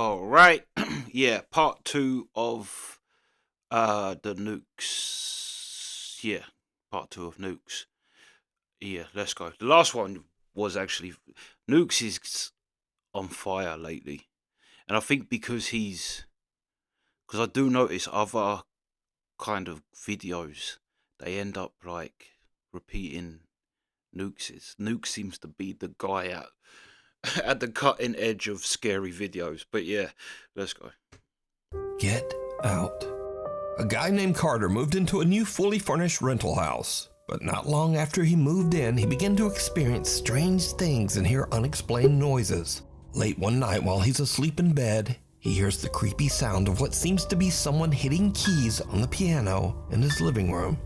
All right. Yeah, part two of the Nukes. Yeah, part two of Nukes. Yeah, let's go. The last one was actually Nukes is on fire lately. And I think because I do notice other kind of videos, they end up like repeating Nukes. Nuke seems to be the guy at the cutting edge of scary videos. But yeah, let's go. Get out. A guy named Carter moved into a new fully furnished rental house. But not long after he moved in, he began to experience strange things and hear unexplained noises. Late one night while he's asleep in bed, he hears the creepy sound of what seems to be someone hitting keys on the piano in his living room.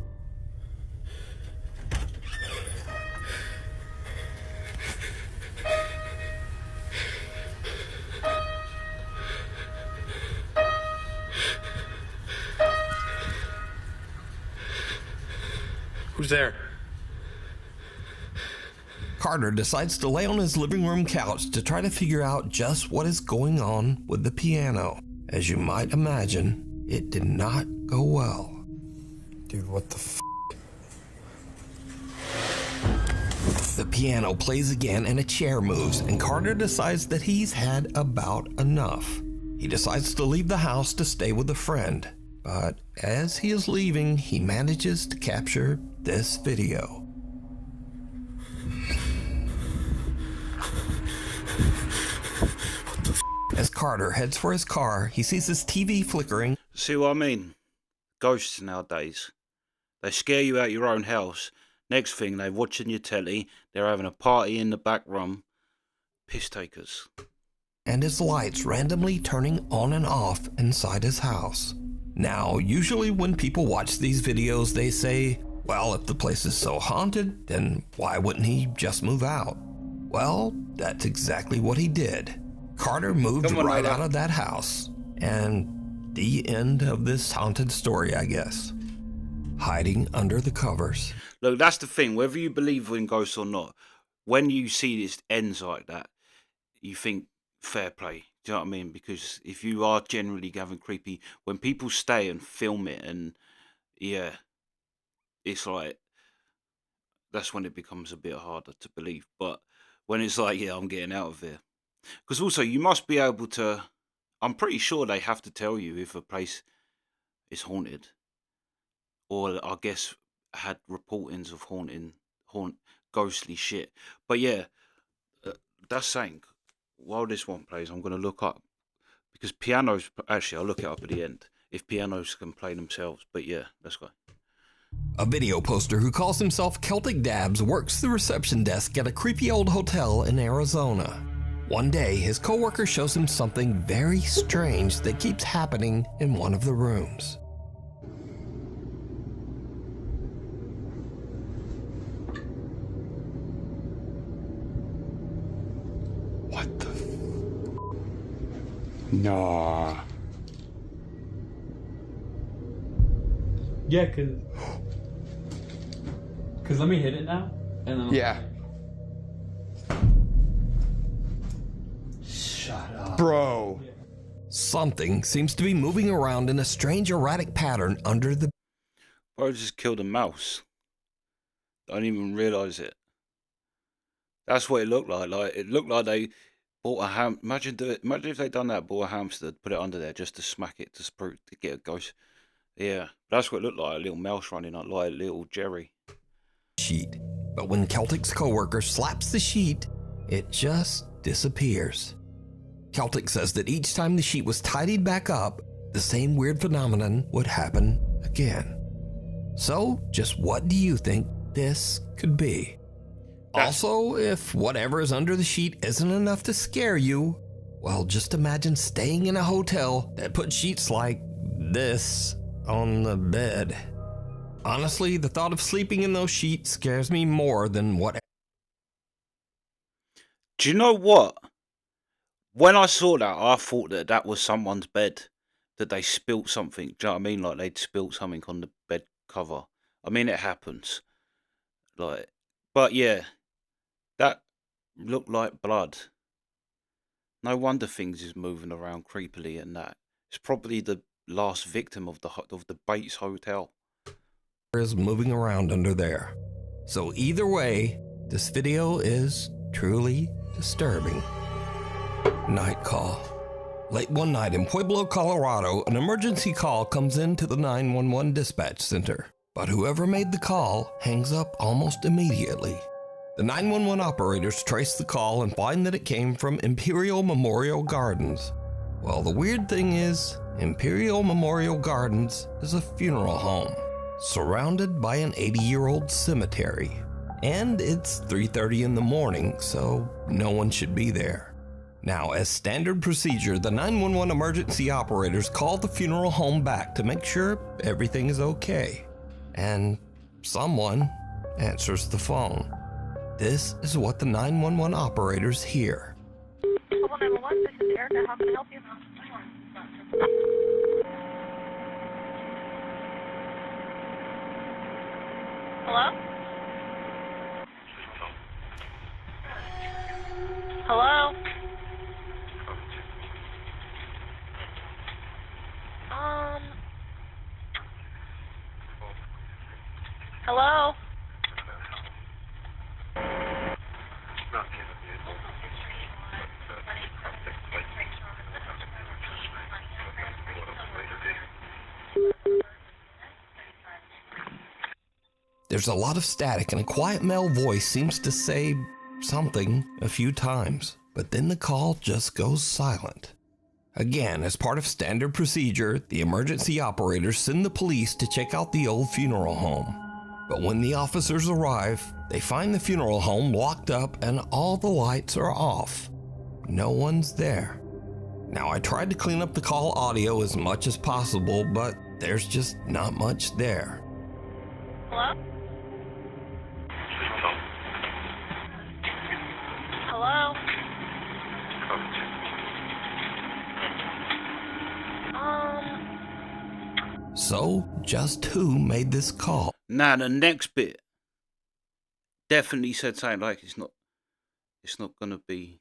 Who's there? Carter decides to lay on his living room couch to try to figure out just what is going on with the piano. As you might imagine, it did not go well. Dude, what the f? The piano plays again and a chair moves, and Carter decides that he's had about enough. He decides to leave the house to stay with a friend, but as he is leaving, he manages to capture this video. As Carter heads for his car, he sees his TV flickering. See what I mean? Ghosts nowadays. They scare you out your own house. Next thing, they're watching your telly. They're having a party in the back room. Piss takers. And his lights randomly turning on and off inside his house. Now, usually when people watch these videos, they say, well, if the place is so haunted, then why wouldn't he just move out? Well, that's exactly what he did. Carter moved right out of that house. And the end of this haunted story, I guess. Hiding under the covers. Look, that's the thing. Whether you believe in ghosts or not, when you see this ends like that, you think fair play. Do you know what I mean? Because if you are generally having creepy, when people stay and film it, and yeah, it's like that's when it becomes a bit harder to believe. But when it's like, yeah, I'm getting out of here. Because also you must be able to. I'm pretty sure they have to tell you if a place is haunted, or I guess had reportings of ghostly shit. But yeah, that's saying. While this one plays, I'm going to look up because pianos. Actually, I'll look it up at the end if pianos can play themselves. But yeah, let's go. A video poster who calls himself Celtic Dabs works the reception desk at a creepy old hotel in Arizona. One day, his coworker shows him something very strange that keeps happening in one of the rooms. What the? Nah. Yeah, cause let me hit it now, and then Yeah. Shut up, Bro. Something seems to be moving around in a strange erratic pattern under the... Bro just killed a mouse. Don't even realise it. That's what it looked like. Like it looked like they bought a ham. Imagine if they done that. Bought a hamster, put it under there just to smack it to get a ghost. Yeah, that's what it looked like. A little mouse running like a little Jerry. sheet. But when Celtic's coworker slaps the sheet, it just disappears. Celtic says that each time the sheet was tidied back up, the same weird phenomenon would happen again. So, just what do you think this could be? Also, if whatever is under the sheet isn't enough to scare you, well, just imagine staying in a hotel that put sheets like this on the bed. Honestly, the thought of sleeping in those sheets scares me more than what... Do you know what? When I saw that, I thought that that was someone's bed, that they spilt something. Do you know what I mean? Like they'd spilt something on the bed cover. I mean, it happens. Like, but yeah, that looked like blood. No wonder things is moving around creepily and that. It's probably the last victim of the Bates Hotel. Is moving around under there. So either way, this video is truly disturbing. Night call. Late one night in Pueblo, Colorado, an emergency call comes into the 911 dispatch center. But whoever made the call hangs up almost immediately. The 911 operators trace the call and find that it came from Imperial Memorial Gardens. Well, the weird thing is, Imperial Memorial Gardens is a funeral home, surrounded by an 80-year-old cemetery. And it's 3:30 in the morning, so no one should be there. Now, as standard procedure, the 911 emergency operators call the funeral home back to make sure everything is okay. And someone answers the phone. This is what the 911 operators hear. 911, this is Erica. How can I help you? Hello? Hello? Hello? There's a lot of static and a quiet male voice seems to say something a few times, but then the call just goes silent. Again, as part of standard procedure, the emergency operators send the police to check out the old funeral home. But when the officers arrive, they find the funeral home locked up and all the lights are off. No one's there. Now, I tried to clean up the call audio as much as possible, but there's just not much there. Hello? Hello? So, just who made this call? Now the next bit definitely said something like it's not gonna be.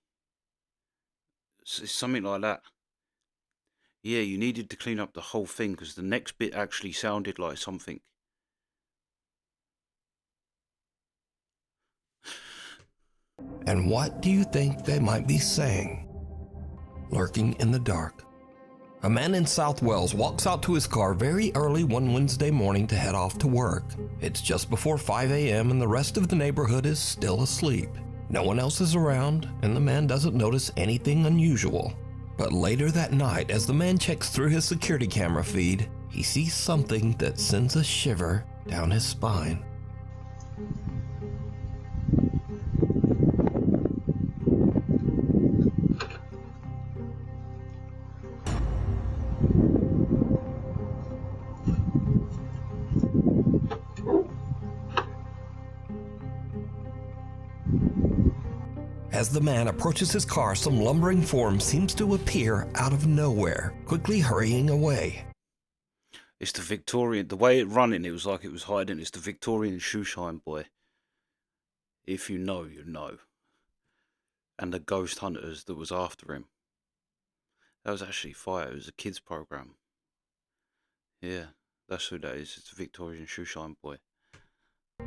It's something like that. Yeah, you needed to clean up the whole thing because the next bit actually sounded like something. And what do you think they might be saying? Lurking in the dark. A man in South Wales walks out to his car very early one Wednesday morning to head off to work. It's just before 5 a.m. and the rest of the neighborhood is still asleep. No one else is around, and the man doesn't notice anything unusual. But later that night, as the man checks through his security camera feed, he sees something that sends a shiver down his spine. As the man approaches his car, some lumbering form seems to appear out of nowhere, quickly hurrying away. It's the Victorian. The way it running, it was like it was hiding. It's the Victorian shoeshine boy. If you know, you know. And the ghost hunters that was after him. That was actually fire. It was a kids program. Yeah, that's who that is. It's the Victorian shoeshine boy.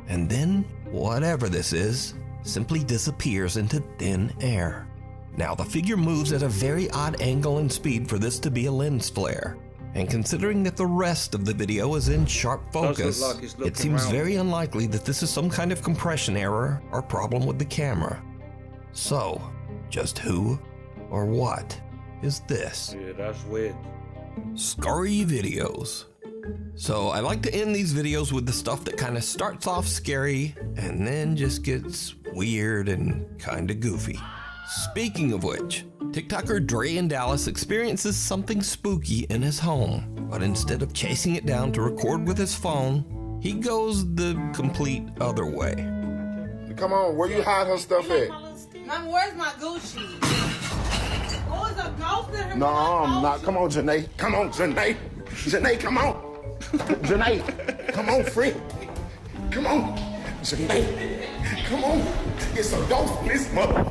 And then, whatever this is, simply disappears into thin air. Now, the figure moves at a very odd angle and speed for this to be a lens flare. And considering that the rest of the video is in sharp focus, it seems very unlikely that this is some kind of compression error or problem with the camera. So, just who or what is this? Yeah, that's weird. Scary videos. So I like to end these videos with the stuff that kind of starts off scary and then just gets weird and kind of goofy. Speaking of which, TikToker Dre in Dallas experiences something spooky in his home, but instead of chasing it down to record with his phone, he goes the complete other way. Come on, where you hide her stuff at? Mom, where's my Gucci? Oh, it's a ghost in her. No, I'm not. Come on, Janae. Come on, Janae. Janae, come on. Janae, come on, friend. Come on. Janae, come on. It's a ghost in this mother.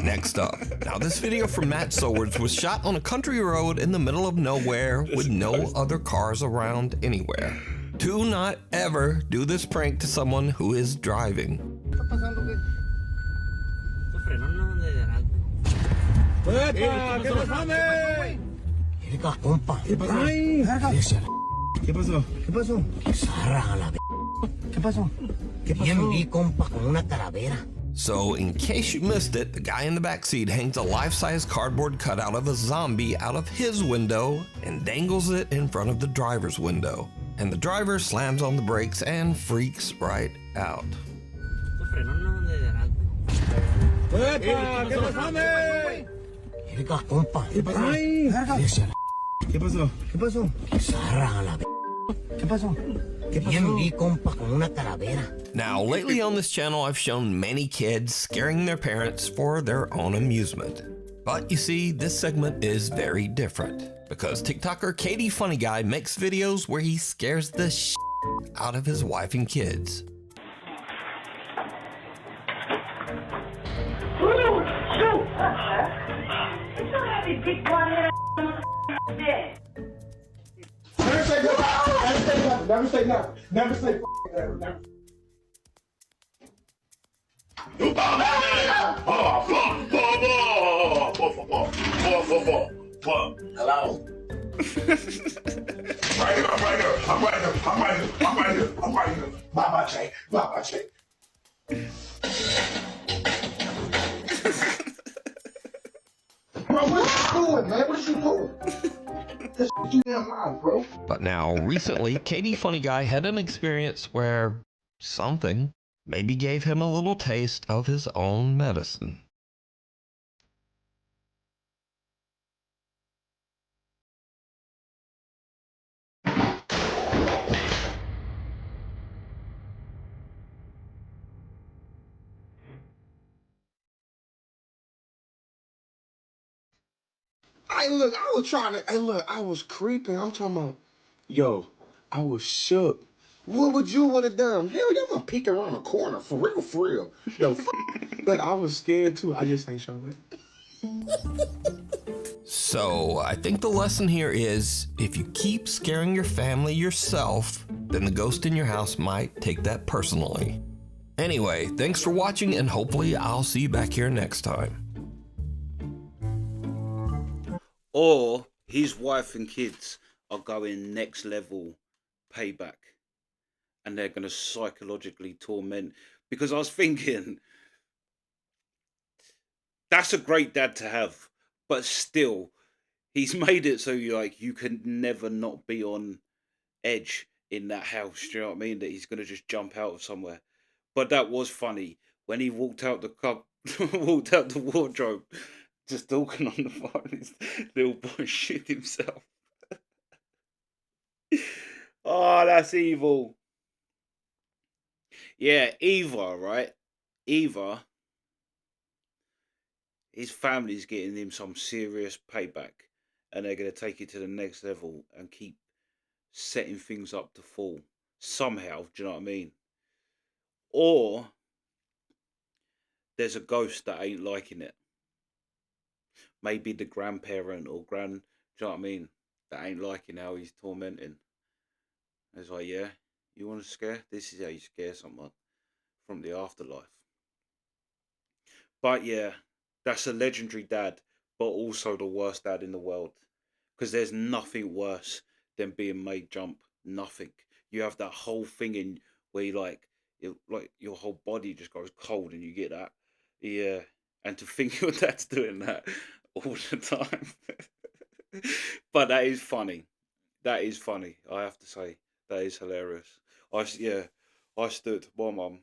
Next up. Now this video from Matt Sowards was shot on a country road in the middle of nowhere with no other cars around anywhere. Do not ever do this prank to someone who is driving. ¿Qué pasó? ¿Qué pasó? ¿Qué pasó? Vi compa con una calavera. So, in case you missed it, the guy in the backseat hangs a life-size cardboard cutout of a zombie out of his window and dangles it in front of the driver's window. And the driver slams on the brakes and freaks right out. ¿Qué pasó? ¿Qué pasó? ¿Qué pasó? Vi compa con una calavera. Now, lately on this channel, I've shown many kids scaring their parents for their own amusement. But you see, this segment is very different because TikToker Katie Funny Guy makes videos where he scares the shit out of his wife and kids. Never say nothing. Never say nothing. Never say never. Never. You hello. I'm right here. Bye, Jay. Bro, what you doing, man? What you doing? This too damn loud, bro. But now, recently, Katie Funny Guy had an experience where something maybe gave him a little taste of his own medicine. Hey, look, I was creeping. I'm talking about, yo, I was shook. What would you would have done? Hell, you gonna peek around the corner, for real. Yo, like, I was scared too. I just ain't showing it. So, I think the lesson here is, if you keep scaring your family yourself, then the ghost in your house might take that personally. Anyway, thanks for watching, and hopefully I'll see you back here next time. Or his wife and kids are going next level payback, and they're going to psychologically torment. Because I was thinking, that's a great dad to have, but still, he's made it so you can never not be on edge in that house. Do you know what I mean? That he's going to just jump out of somewhere. But that was funny when he walked out walked out the wardrobe, just talking on the phone. His little boy shit himself. Oh, that's evil. Yeah, Eva, right? Eva, his family's getting him some serious payback, and they're going to take it to the next level and keep setting things up to fall somehow. Do you know what I mean? Or there's a ghost that ain't liking it. Maybe the grandparent or do you know what I mean? That ain't liking how he's tormenting. It's like, yeah, you want to scare? This is how you scare someone from the afterlife. But yeah, that's a legendary dad, but also the worst dad in the world. Because there's nothing worse than being made jump. Nothing. You have that whole thing in where your whole body just goes cold and you get that. Yeah. And to think your dad's doing that all the time. But that is funny. That is funny, I have to say. That is hilarious. I stood my mum.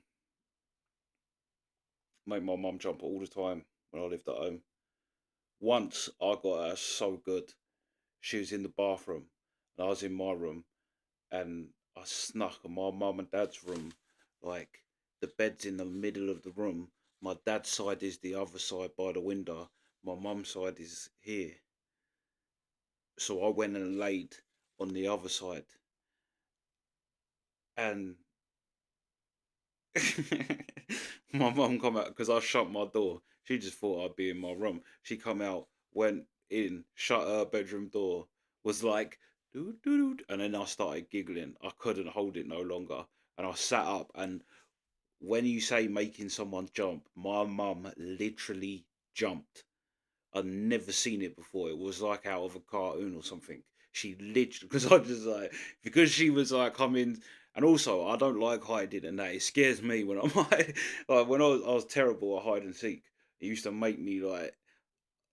Make my mum jump all the time when I lived at home. Once I got her so good. She was in the bathroom and I was in my room, and I snuck in my mum and dad's room. Like, the bed's in the middle of the room. My dad's side is the other side by the window. My mum's side is here. So I went and laid on the other side. And my mum come out, because I shut my door. She just thought I'd be in my room. She come out, went in, shut her bedroom door, was like, doo doo doo, and then I started giggling. I couldn't hold it no longer, and I sat up. And when you say making someone jump, my mum literally jumped. I'd never seen it before. It was like out of a cartoon or something. She literally, because I just like, because she was like coming, and also I don't like hiding and that. It scares me when I'm like when I was terrible at hide and seek. It used to make me like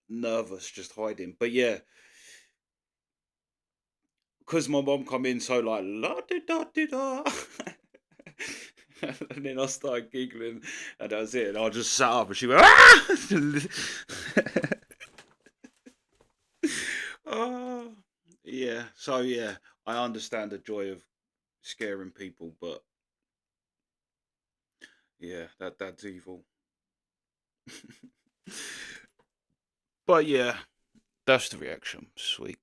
nervous just hiding. But yeah, because my mom come in so like la di da di da. And then I started giggling, and that was it. And I just sat up, and she went, ah! Oh, yeah. So yeah, I understand the joy of scaring people, but yeah, that's evil. But yeah, that's the reaction. Sweet.